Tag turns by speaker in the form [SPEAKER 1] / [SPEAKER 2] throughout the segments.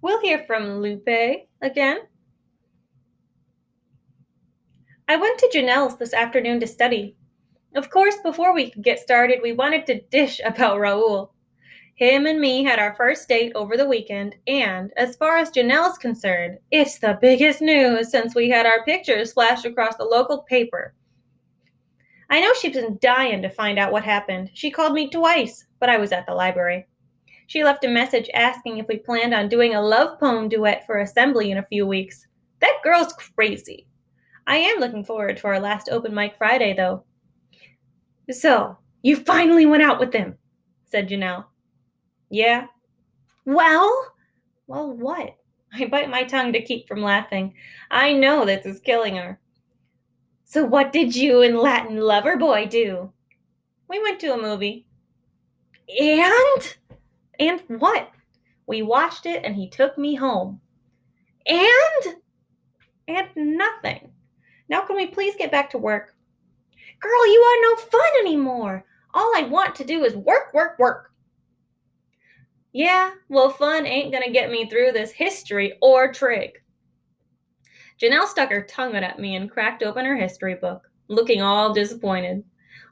[SPEAKER 1] We'll hear from Lupe again. I went to Janelle's this afternoon to study. Of course, before we could get started, we wanted to dish about Raoul. Him and me had our first date over the weekend, and as far as Janelle's concerned, it's the biggest news since we had our pictures flashed across the local paper. I know she's been dying to find out what happened. She called me twice, but I was at the library. She left a message asking if we planned on doing a love poem duet for assembly in a few weeks. That girl's crazy. I am looking forward to our last open mic Friday, though. So, you finally went out with them, said Janelle. Yeah. Well? Well, what? I bite my tongue to keep from laughing. I know this is killing her. So, what did you and Latin lover boy do? We went to a movie. And? And what? We watched it and he took me home. And? And nothing. Now, can we please get back to work? Girl, you are no fun anymore. All I want to do is work, work, work. Yeah, well, fun ain't gonna get me through this history or trig. Janelle stuck her tongue out at me and cracked open her history book, looking all disappointed.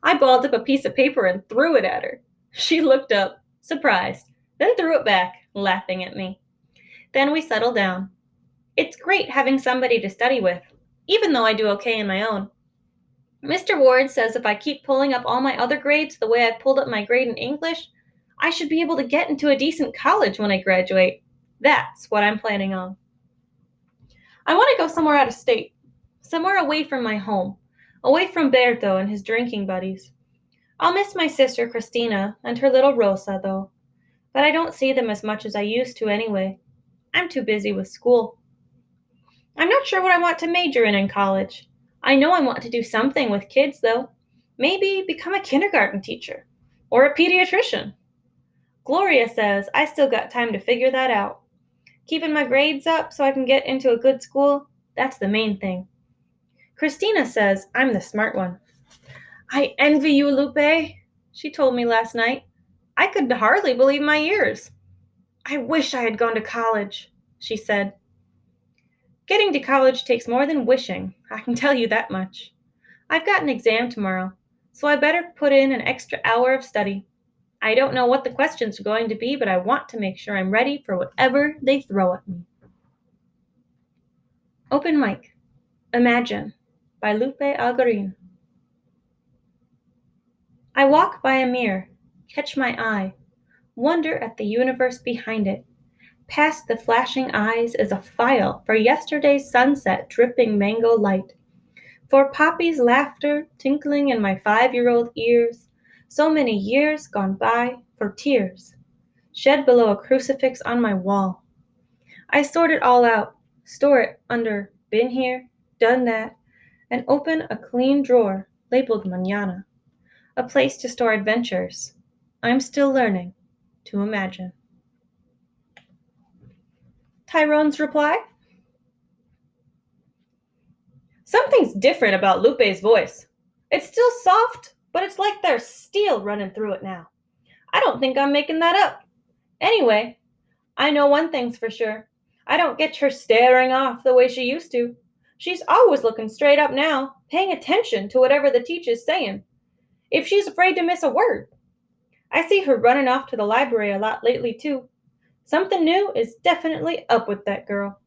[SPEAKER 1] I balled up a piece of paper and threw it at her. She looked up, surprised, then threw it back, laughing at me. Then we settled down. It's great having somebody to study with, even though I do okay in my own. Mr. Ward says if I keep pulling up all my other grades the way I pulled up my grade in English, I should be able to get into a decent college when I graduate. That's what I'm planning on. I want to go somewhere out of state, somewhere away from my home, away from Berto and his drinking buddies. I'll miss my sister Christina and her little Rosa, though, but I don't see them as much as I used to anyway. I'm too busy with school. I'm not sure what I want to major in college. I know I want to do something with kids, though. Maybe become a kindergarten teacher or a pediatrician. Gloria says I still got time to figure that out. Keeping my grades up so I can get into a good school, that's the main thing. Christina says I'm the smart one. I envy you, Lupe, she told me last night. I could hardly believe my ears. I wish I had gone to college, she said. Getting to college takes more than wishing, I can tell you that much. I've got an exam tomorrow, so I better put in an extra hour of study. I don't know what the questions are going to be, but I want to make sure I'm ready for whatever they throw at me. Open Mic, Imagine, by Lupe Algarin. I walk by a mirror, catch my eye, wonder at the universe behind it. Past the flashing eyes is a file for yesterday's sunset dripping mango light. For Poppy's laughter tinkling in my 5-year-old ears, so many years gone by for tears, shed below a crucifix on my wall. I sort it all out, store it under been here, done that, and open a clean drawer labeled Mañana, a place to store adventures. I'm still learning to imagine. Tyrone's reply? Something's different about Lupe's voice. It's still soft, but it's like there's steel running through it now. I don't think I'm making that up. Anyway, I know one thing's for sure. I don't get her staring off the way she used to. She's always looking straight up now, paying attention to whatever the teacher's saying. If she's afraid to miss a word. I see her running off to the library a lot lately, too. Something new is definitely up with that girl.